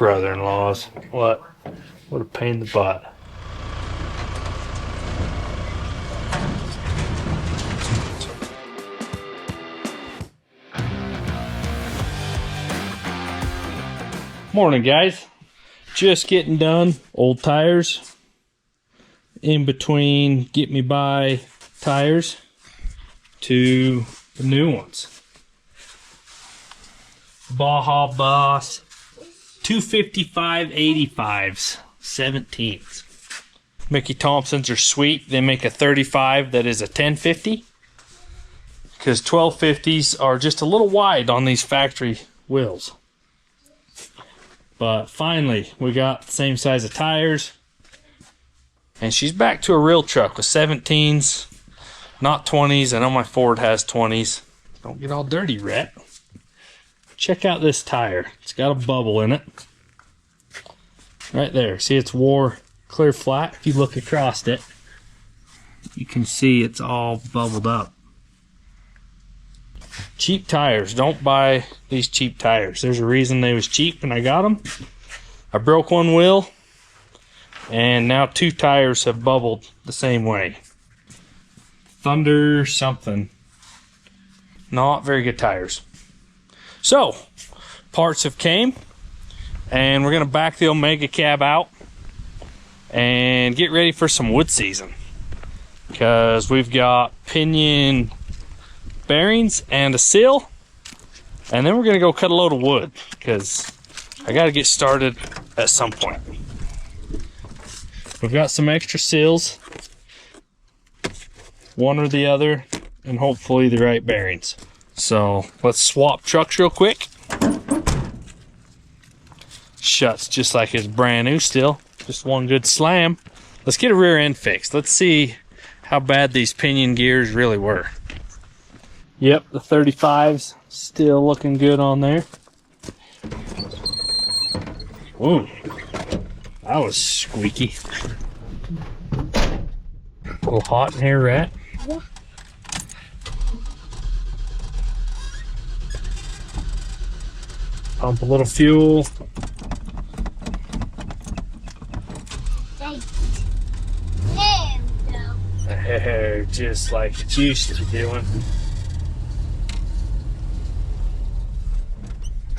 brother-in-laws. What a pain in the butt. Morning, guys. Just getting done. Old tires in between get me by tires to the new ones. Baja Boss 255/85s 17s. Mickey Thompsons are sweet. They make a 35 that is a 1050 because 1250s are just a little wide on these factory wheels. But finally, we got the same size of tires. And she's back to a real truck with 17s, not 20s. I know my Ford has 20s. Don't get all dirty, Rhett. Check out this tire. It's got a bubble in it. Right there. See, it's wore clear flat. If you look across it, you can see it's all bubbled up. Cheap tires. Don't buy these cheap tires. There's a reason they was cheap and I got them. I broke one wheel and now two tires have bubbled the same way. Thunder something. Not very good tires. So, parts have came and we're going to back the Omega cab out and get ready for some wood season. Because we've got pinion bearings and a seal, and then we're gonna go cut a load of wood because I gotta get started at some point. We've got some extra seals, one or the other, and hopefully the right bearings. So let's swap trucks real quick. Shuts just like it's brand new still, just one good slam. Let's get a rear end fixed. Let's see how bad these pinion gears really were. Yep, the 35's still looking good on there. Ooh, that was squeaky. A little hot in here, Rat. Yeah. Pump a little fuel. There, just like it used to be doing.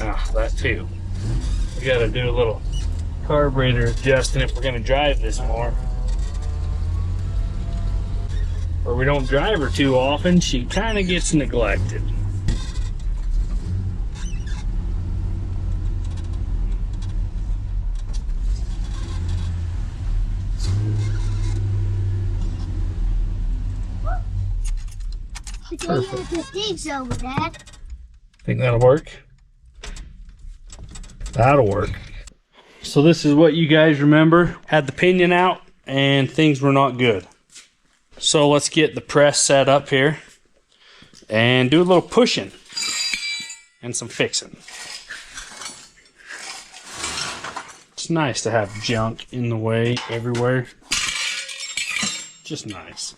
Oh, that too. We gotta do a little carburetor adjusting if we're gonna drive this more. Or we don't drive her too often, she kinda gets neglected. Perfect. Over, Dad. Think that'll work? That'll work. So this is what you guys remember. Had the pinion out and things were not good. So let's get the press set up here and do a little pushing and some fixing. It's nice to have junk in the way everywhere. Just nice.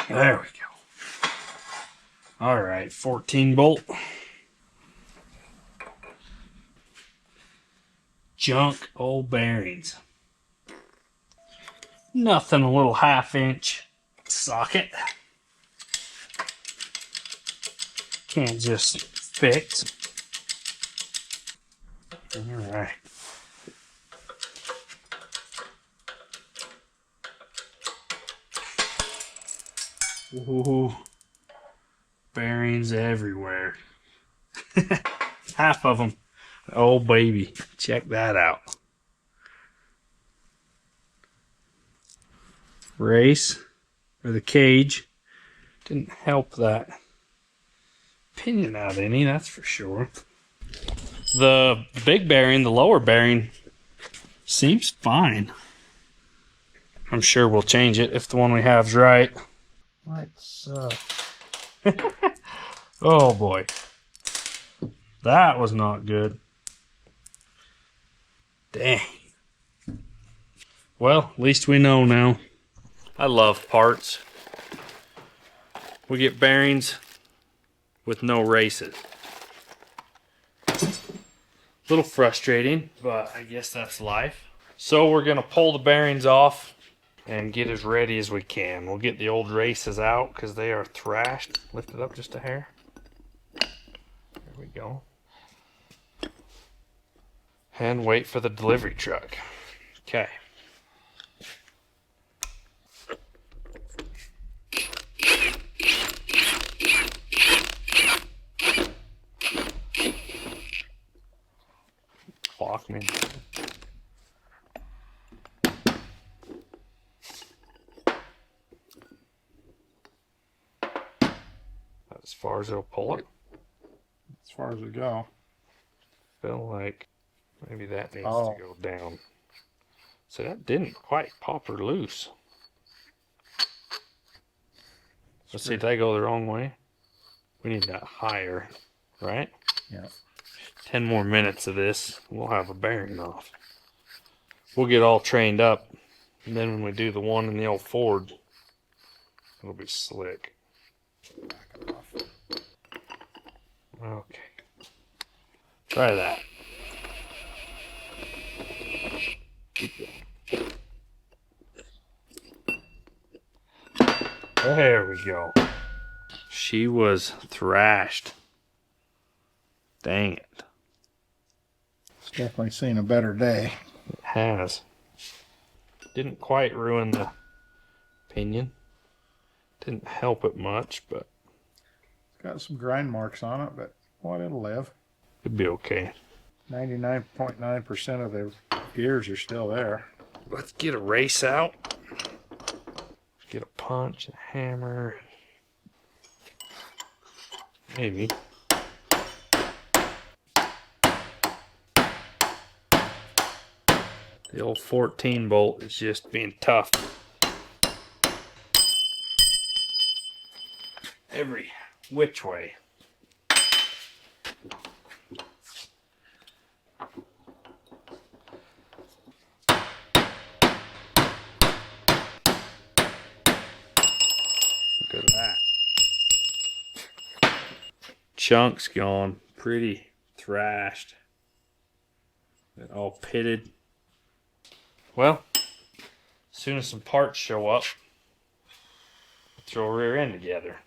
There we go. All right, 14 bolt. Junk old bearings. Nothing, a little 1/2 inch socket. Can't just fix. All right. Ooh, bearings everywhere. Half of them. Oh, baby. Check that out. Race, or the cage, didn't help that pinion out any, that's for sure. The big bearing, the lower bearing, seems fine. I'm sure we'll change it if the one we have is right. Let's, oh boy. That was not good. Dang. Well, at least we know now. I love parts. we get bearings with no races. A little frustrating, but I guess that's life. So we're gonna pull the bearings off and get as ready as we can. We'll get the old races out because they are thrashed. Lift it up just a hair. There we go. And wait for the delivery truck. Okay. Fuck me. As far as it'll pull it. As far as we go. Feel like maybe that needs Oh. to go down. So that didn't quite pop her loose. Let's see, did I go the wrong way? We need that higher, right? Yeah. 10 more minutes of this, we'll have a bearing off. We'll get all trained up, and then when we do the one in the old Ford, it'll be slick. Okay. Try that. There we go. She was thrashed. Dang it. It's definitely seen a better day. It has. Didn't quite ruin the pinion. Didn't help it much, but It's got some grind marks on it, but what, it'll live. it'd be okay. 99.9% of the gears are still there. Let's get a race out. Get a punch, a hammer. Maybe. The old 14 bolt is just being tough. Every which way. Look at that. Chunks gone. Pretty thrashed. And all pitted. Well, as soon as some parts show up, throw a rear end together.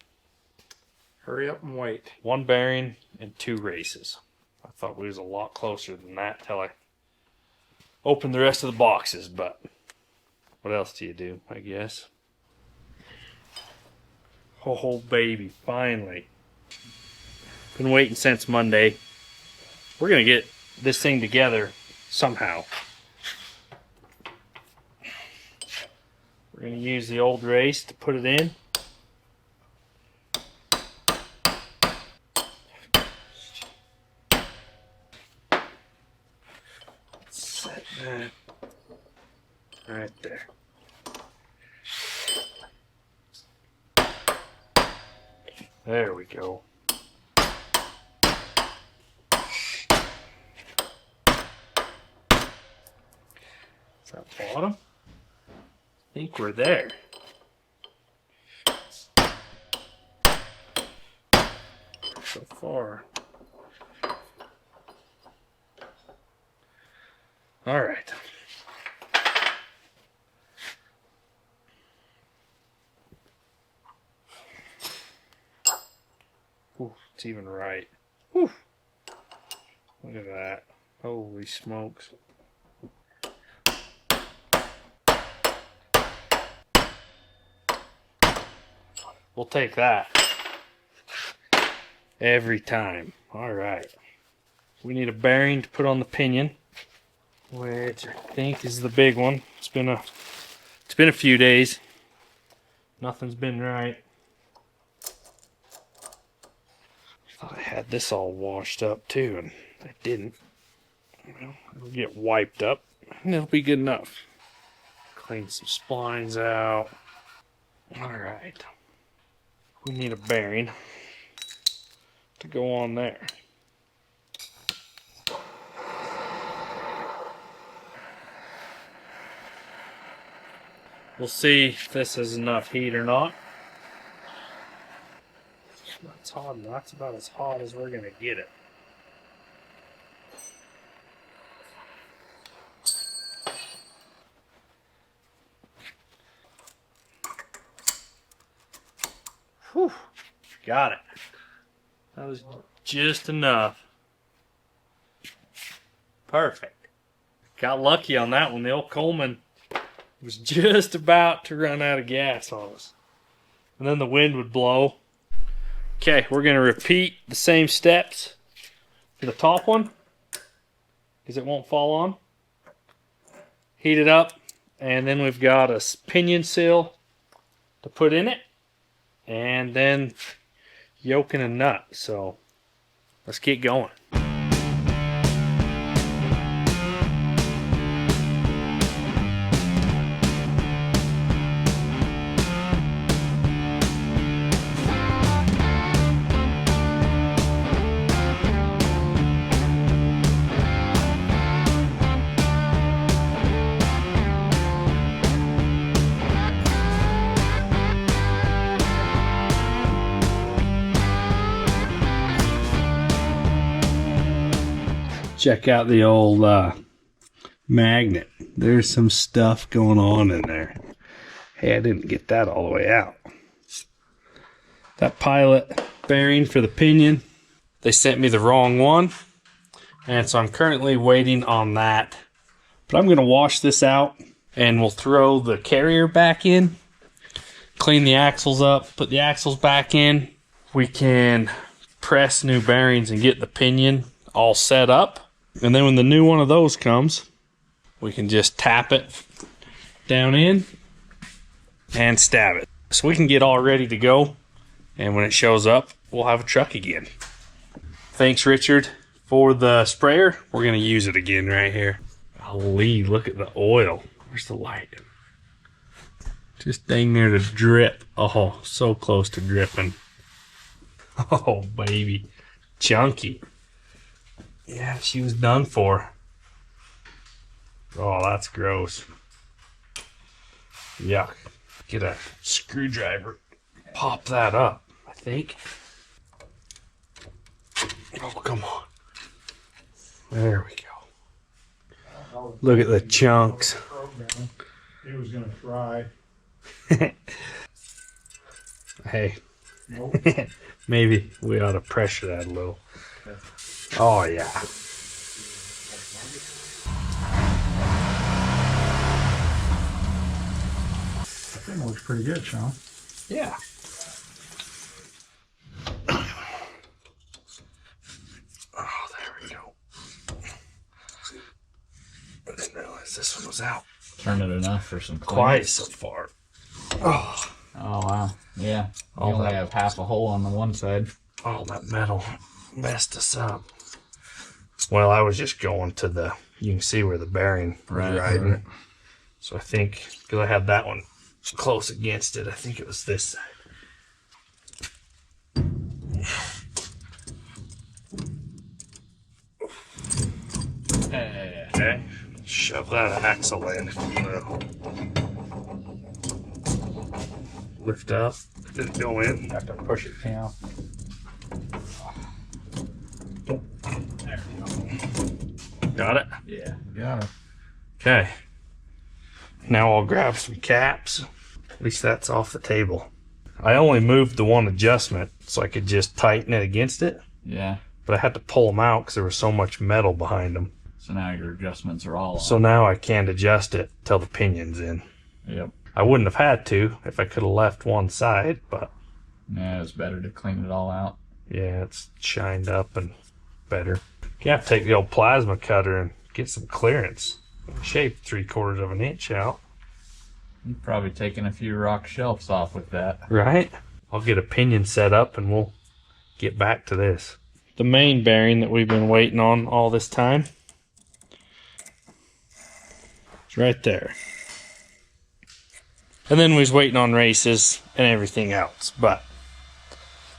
Hurry up and wait. One bearing and 2 races. I thought we was a lot closer than that till I opened the rest of the boxes, but what else do you do, I guess? Oh, baby, finally. Been waiting since Monday. We're going to get this thing together somehow. We're going to use the old race to put it in. Set that right there. There we go. Is that bottom? I think we're there. So far. All right. Ooh, it's even right. Whew. Look at that. Holy smokes. We'll take that every time. All right. We need a bearing to put on the pinion, which I think is the big one. It's been a few days. Nothing's been right. Thought I had this all washed up too, and I didn't. Well, it'll get wiped up, and it'll be good enough. Clean some splines out. All right. We need a bearing to go on there. We'll see if this has enough heat or not. That's hot, and that's about as hot as we're gonna get it. Whew, got it. That was just enough. Perfect. Got lucky on that one. The old Coleman was just about to run out of gas on us. And then the wind would blow. Okay, we're going to repeat the same steps for the top one because it won't fall on. Heat it up, and then we've got a pinion seal to put in it, and then yoke and a nut. So let's get going. Check out the old magnet. There's some stuff going on in there. Hey, I didn't get that all the way out. That pilot bearing for the pinion, they sent me the wrong one. And so I'm currently waiting on that. But I'm going to wash this out and we'll throw the carrier back in, clean the axles up, put the axles back in. We can press new bearings and get the pinion all set up. And then when the new one of those comes, we can just tap it down in and stab it. So we can get all ready to go. And when it shows up, we'll have a truck again. Thanks, Richard, for the sprayer. We're going to use it again right here. Golly, look at the oil. Where's the light? Just dang near to drip. Oh, so close to dripping. Oh, baby. Chunky. Yeah, she was done for. Oh, that's gross. Yuck. Get a screwdriver. Pop that up, I think. Oh, come on. There we go. Look at the chunks. He was going to try. Hey. Nope. Maybe we ought to pressure that a little. Oh, yeah. That thing looks pretty good, Sean. Yeah. Oh, there we go. I didn't realize this one was out Turn it enough for some quite so far. Oh, Oh, wow. Yeah. You All only that- have half a hole on the one side. all that metal messed us up. Well, I was just going to the, you can see where the bearing was riding. Right. So I think, because I had that one close against it, I think it was this side. Okay, shove that axle in, if you will. Lift up, did it go in? You have to push it down. There we go. Got it? Yeah. Got it. Okay. Now I'll grab some caps. At least that's off the table. I only moved the one adjustment so I could just tighten it against it, Yeah. but I had to pull them out because there was so much metal behind them. So now your adjustments are all So on. now I can't adjust it till the pinion's in. Yep. I wouldn't have had to if I could have left one side, but Yeah, it's better to clean it all out. yeah, it's shined up and better. You have to take the old plasma cutter and get some clearance. Shave 3/4 of an inch out. You've probably taken a few rock shelves off with that. Right? I'll get a pinion set up and we'll get back to this. The main bearing that we've been waiting on all this time. It's right there. And then we was waiting on races and everything else. But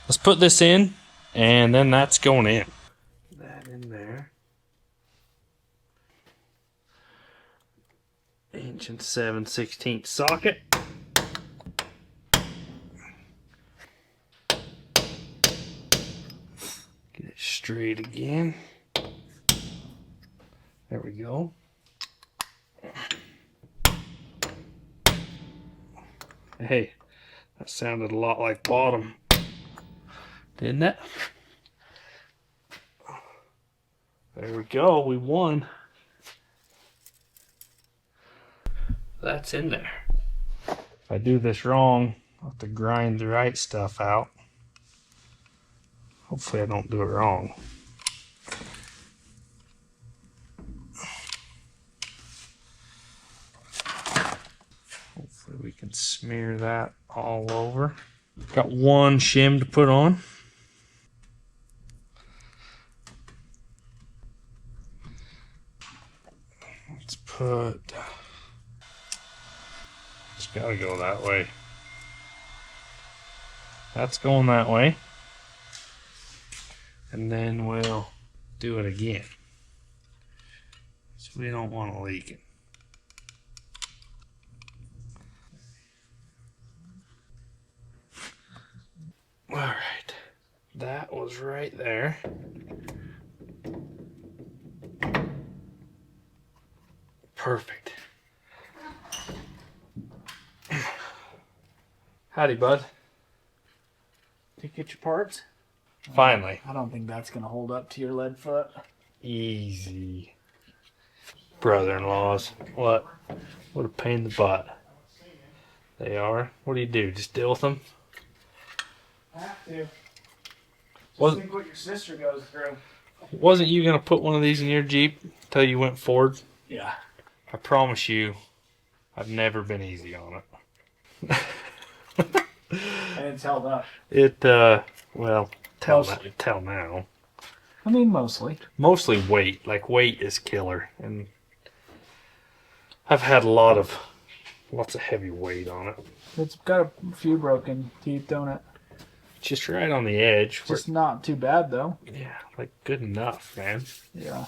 let's put this in and then that's going in. That in there. 1 7/16 socket. straight again. There we go. Hey, that sounded a lot like bottom, didn't it? There we go, we won. That's in there. If I do this wrong, I'll have to grind the right stuff out. Hopefully I don't do it wrong. Hopefully we can smear that all over. Got one shim to put on. Let's put... It's gotta go that way. That's going that way. And then we'll do it again. So we don't want to leak it. All right, that was right there. Perfect. Howdy, bud. To get your parts? Finally. I don't think that's gonna hold up to your lead foot. Easy. Brother-in-laws. What? What a pain in the butt. They are. What do you do? Just deal with them? Have to. Was- Think what your sister goes through. Wasn't you gonna put one of these in your Jeep until you went Ford? Yeah. I promise you, I've never been easy on it. And it's held up. It, well, Mostly. tell now. I mean, mostly. Mostly weight. Like, weight is killer. And I've had lots of heavy weight on it. It's got a few broken teeth, don't it? Just right on the edge. Just not too bad, though. Yeah, like, good enough, man. Yeah.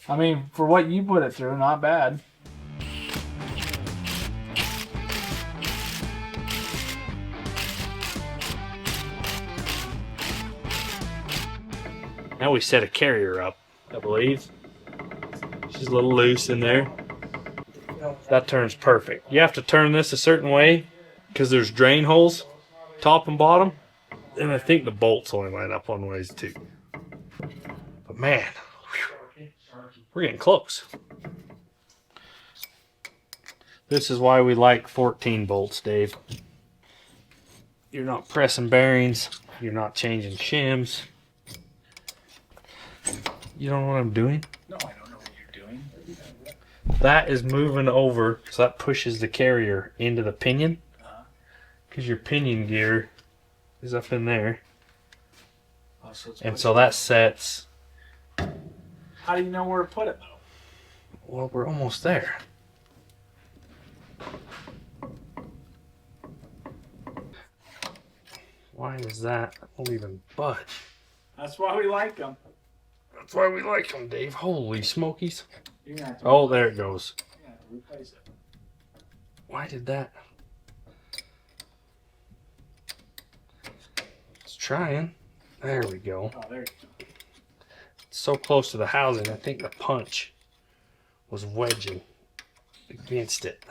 I mean, for what you put it through, not bad. Now we set a carrier up, I believe. She's a little loose in there. That turns perfect. You have to turn this a certain way because there's drain holes, top and bottom. And I think the bolts only line up one ways too. But man, whew, we're getting close. This is why we like 14 bolts, Dave. You're not pressing bearings. You're not changing shims. You don't know what I'm doing? No, I don't know what you're doing. That is moving over, so that pushes the carrier into the pinion. Because your pinion gear is up in there. Oh, so it's And so that sets... How do you know where to put it, though? Well, we're almost there. Why is that? Won't even budge. That's why we like them. That's why we like them, Dave. Holy smokies. You're gonna have to, Oh, there it goes. you're gonna have to replace it. Why did that? It's trying. There we go. Oh, there you go. It's so close to the housing, I think the punch was wedging against it.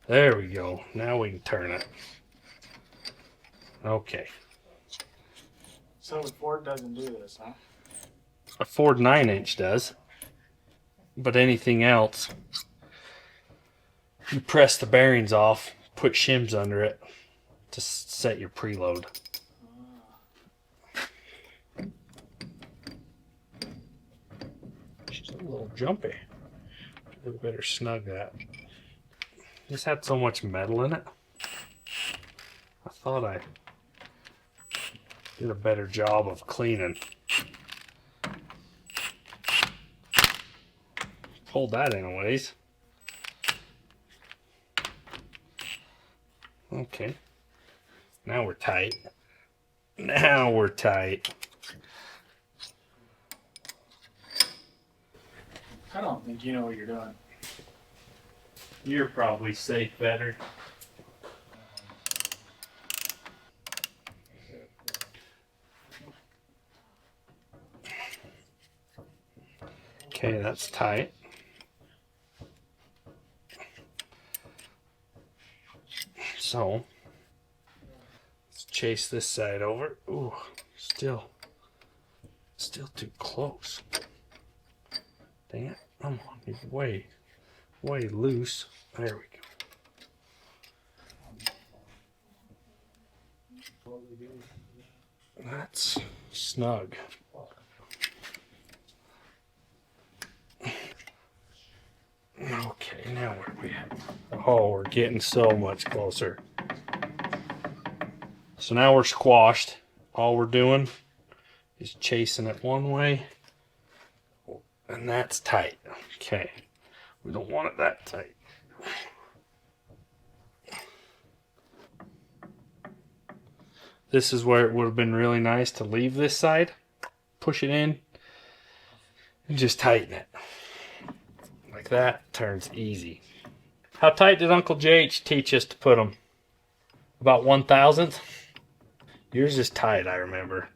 There we go. Now we can turn it. Okay. So the Ford doesn't do this, huh? A Ford 9-inch does. But anything else, you press the bearings off, put shims under it to set your preload. She's a little jumpy. We better snug that. This had so much metal in it. I thought I did a better job of cleaning. Hold that in a ways. Okay. Now we're tight. Now we're tight. I don't think you know what you're doing. You're probably safe better. Okay, that's tight. So, let's chase this side over. Ooh, still too close. Dang it. Come on, you're way loose. There we go. That's snug. Okay, now where are we at? Oh, we're getting so much closer. So now we're squashed. All we're doing is chasing it one way, and that's tight. Okay, we don't want it that tight. This is where it would have been really nice to leave this side, push it in, and just tighten it. Like that, turns easy. How tight did Uncle JH teach us to put them? About 1/1000th? Yours is tight, I remember.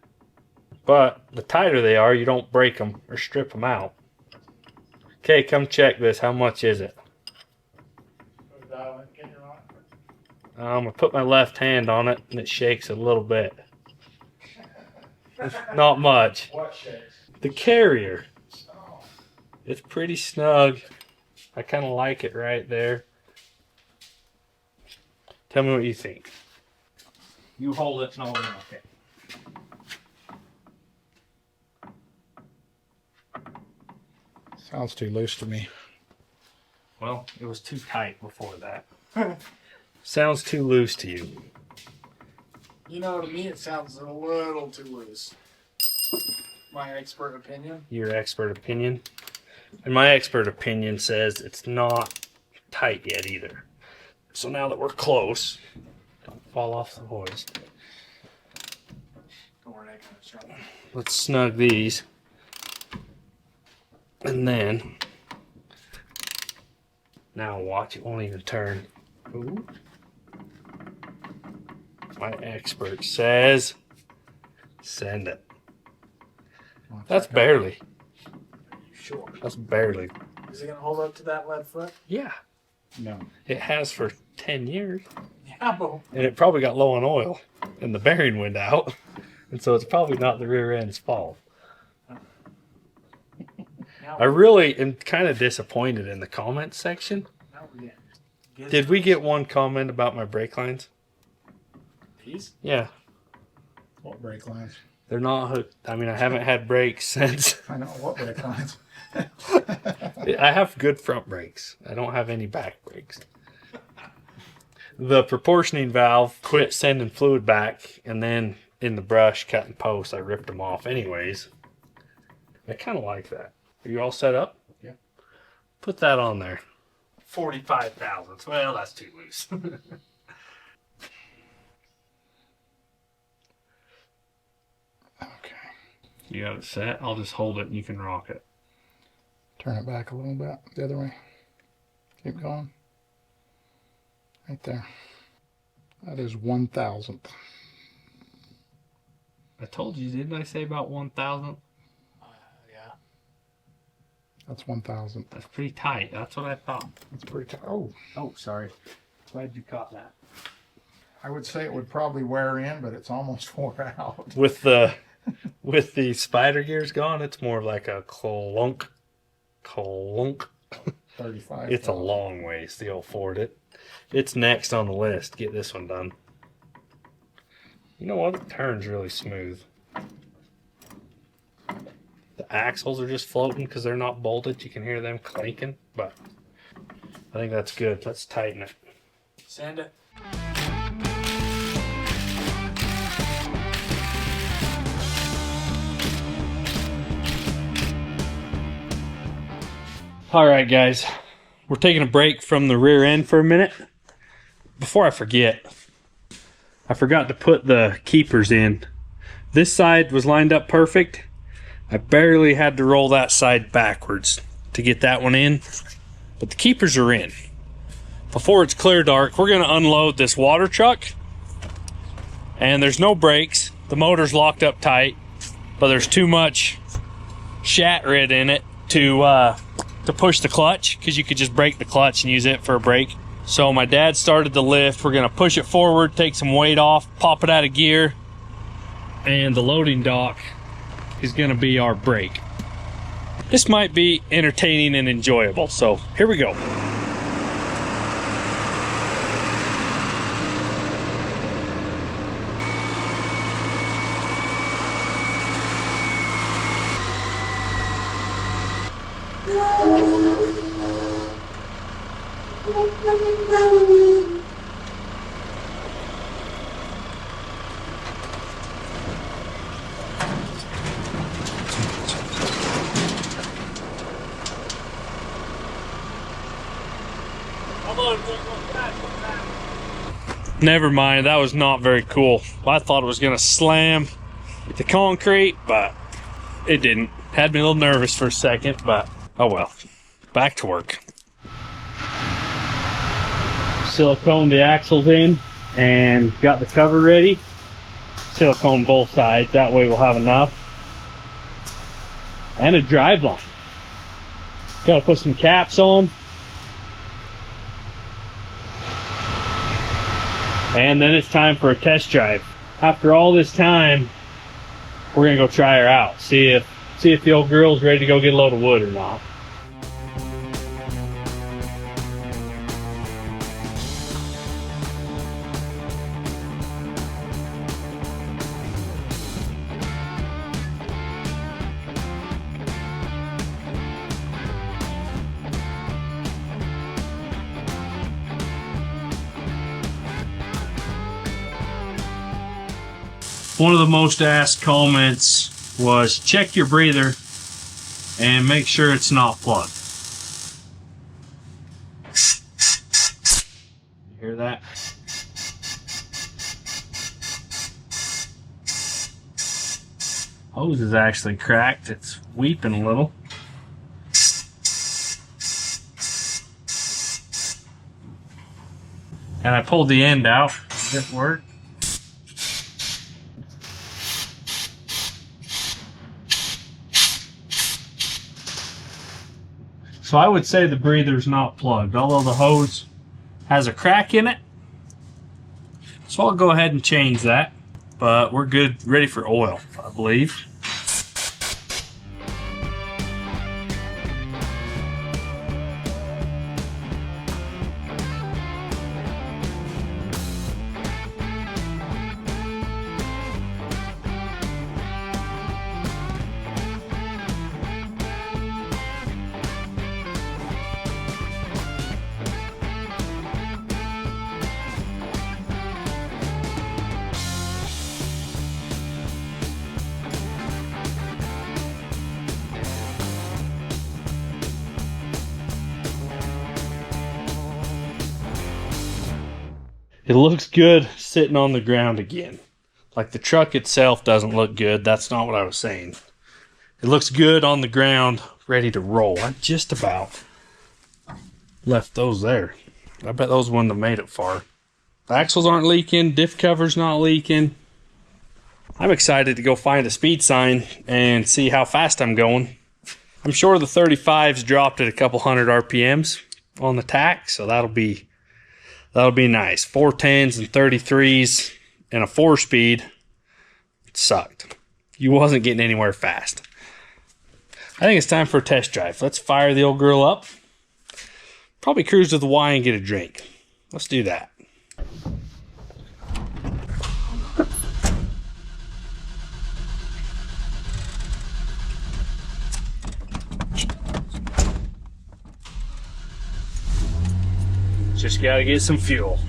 But the tighter they are, you don't break them or strip them out. Okay, come check this. How much is it? I'm going to put my left hand on it, and it shakes a little bit. Not much. What shakes? The carrier. It's pretty snug. I kind of like it right there. Tell me what you think. You hold it and I'll rock it. Sounds too loose to me. Well, it was too tight before that. Sounds too loose to you. You know, to me it sounds a little too loose. My expert opinion. Your expert opinion. And my expert opinion says it's not tight yet either. So now that we're close, don't fall off the hoist. Don't worry, I got it strong. Let's snug these. And then, now watch, it won't even turn. Ooh. My expert says, send it. That's barely. Sure. That's barely. Is it gonna hold up to that lead foot? Yeah. No. It has for 10 years. Yeah, but And it probably got low on oil. And the bearing went out. And so it's probably not the rear end's fault. now, I really am kind of disappointed in the comments section. now we're getting. Did we get one comment about my brake lines? These? Yeah. What brake lines? They're not hooked. I mean, I haven't had brakes since. I know what brake lines. I have good front brakes. I don't have any back brakes. The proportioning valve quit sending fluid back, and then in the brush, cutting posts, I ripped them off anyways. I kind of like that. Are you all set up? Yeah. Put that on there. 45 thousandths. Well, that's too loose. Okay. You got it set? I'll just hold it and you can rock it. Turn it back a little bit the other way. Keep going. Right there. That is 1/1000th. I told you, didn't I say about 1,000? Yeah. That's 1/1000th. That's pretty tight. That's what I thought. That's pretty tight. Oh, Oh, sorry. Glad you caught that. I would say it would probably wear in, but it's almost wore out. With the spider gears gone, it's more like a clunk. 35. It's a long ways to afford it. It's next on the list. Get this one done. You know what? It turns really smooth. The axles are just floating because they're not bolted. You can hear them clanking, but I think that's good. Let's tighten it. Sand it. All right, guys. We're taking a break from the rear end for a minute. Before I forget, I forgot to put the keepers in. This side was lined up perfect. I barely had to roll that side backwards to get that one in, but the keepers are in. Before it's clear dark, we're going to unload this water truck, and there's no brakes. The motor's locked up tight, but there's too much shat rid in it to push the clutch, because you could just break the clutch and use it for a brake. So my dad started the lift. We're gonna push it forward, take some weight off, pop it out of gear, and the loading dock is gonna be our brake. This might be entertaining and enjoyable, so here we go. Never mind, that was not very cool. I thought it was gonna slam the concrete, but it didn't. Had me a little nervous for a second, but oh well. Back to work. Silicone the axles in and got the cover ready. Silicone both sides, that way we'll have enough. And a drive line. Gotta put some caps on. And then it's time for a test drive. After all this time, we're gonna go try her out. See if the old girl's ready to go get a load of wood or not. One of the most asked comments was check your breather and make sure it's not plugged. You hear that? Hose is actually cracked. It's weeping a little. And I pulled the end out. Did it work? So I would say the breather's not plugged, although the hose has a crack in it. So I'll go ahead and change that. But we're good, ready for oil, I believe. It looks good sitting on the ground again. Like the truck itself doesn't look good. That's not what I was saying. It looks good on the ground, ready to roll. I just about left those there. I bet those wouldn't have made it far. The axles aren't leaking. Diff cover's not leaking. I'm excited to go find a speed sign and see how fast I'm going. I'm sure the 35's dropped at a couple hundred RPMs on the tack, so that'll be nice. 410s and 33s and a 4-speed. It sucked. You wasn't getting anywhere fast. I think it's time for a test drive. Let's fire the old girl up. Probably cruise to the Y and get a drink. Let's do that. Just gotta get some fuel.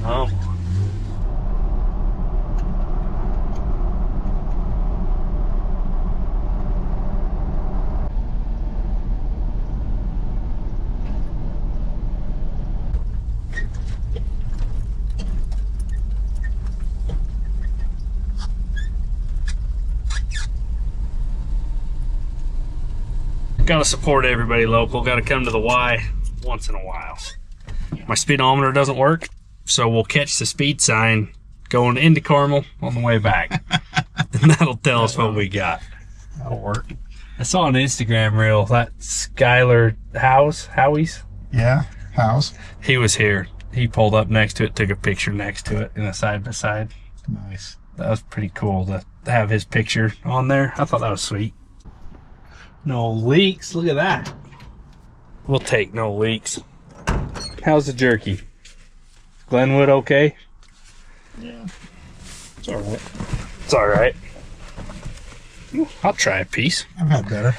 Oh. Gotta support everybody local. Gotta come to the Y once in a while. My speedometer doesn't work, so we'll catch the speed sign going into Carmel on the way back. And that'll tell us what we got. That'll work. I saw an Instagram reel, that Skylar Howie's. Yeah, house. He was here. He pulled up next to it, took a picture next to it in a side by side. Nice. That was pretty cool to have his picture on there. I thought that was sweet. No leaks. Look at that. We'll take no leaks. How's the jerky? Glenwood okay? Yeah. It's all right. It's all right. I'll try a piece. I've had better.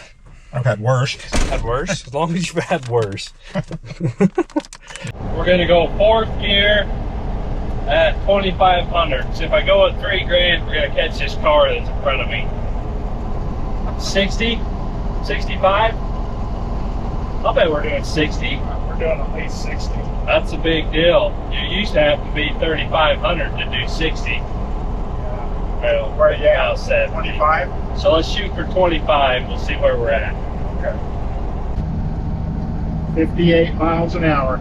I've had worse. Had worse? As long as you've had worse. We're gonna go fourth gear at 2,500. So if I go at $3,000, we're gonna catch this car that's in front of me. 60? 65? I'll bet we're doing 60. We're doing at least 60. That's a big deal. You used to have to be 3,500 to do 60. Yeah. Well, Where are you at? now 70. 25? So let's shoot for 25. We'll see where we're at. Okay. 58 miles an hour.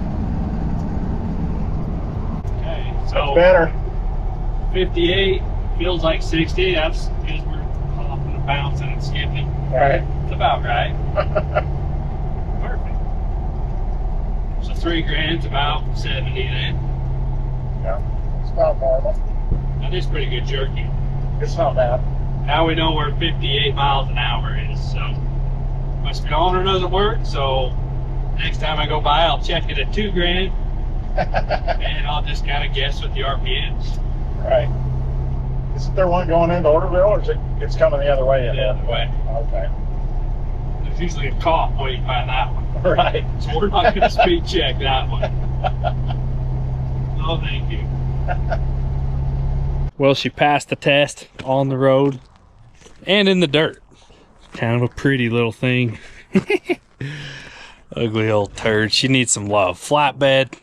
Okay, so Better. 58 feels like 60. That's because we're hopping and bouncing and skipping. Right. It's about right. Perfect. So $3,000's about 70 then. Yeah. It's about normal. That is pretty good jerky. It's not bad. Now we know where 58 miles an hour is, so my speedometer doesn't work, so next time I go by I'll check it at $2,000 and I'll just kind of guess with the RPMs. Right. Isn't there one going into Orderville, or is it's coming the other way? The other way. Okay. There's usually a cop waiting by that one. Right. So we're not going to speed check that one. No, thank you. Well, she passed the test on the road and in the dirt. Kind of a pretty little thing. Ugly old turd. She needs some love. Flatbed,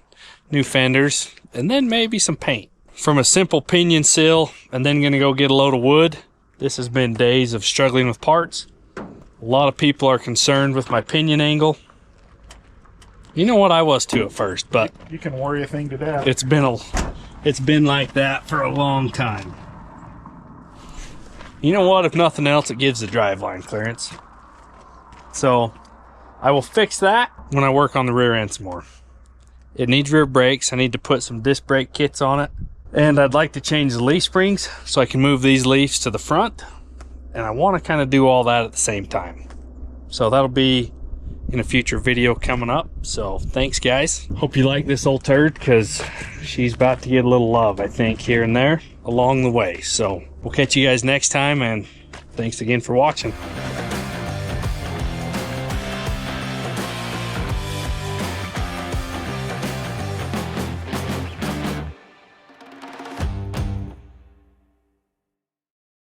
new fenders, and then maybe some paint. From a simple pinion sill and then going to go get a load of wood. This has been days of struggling with parts. A lot of people are concerned with my pinion angle. You know what, I was too at first, but You can worry a thing to death. it's been like that for a long time. You know what, if nothing else, it gives the driveline clearance. So I will fix that when I work on the rear end some more. It needs rear brakes. I need to put some disc brake kits on it. And I'd like to change the leaf springs so I can move these leaves to the front. And I want to kind of do all that at the same time. So that'll be in a future video coming up. So thanks, guys. Hope you like this old turd, because she's about to get a little love, I think, here and there along the way. So we'll catch you guys next time, and thanks again for watching.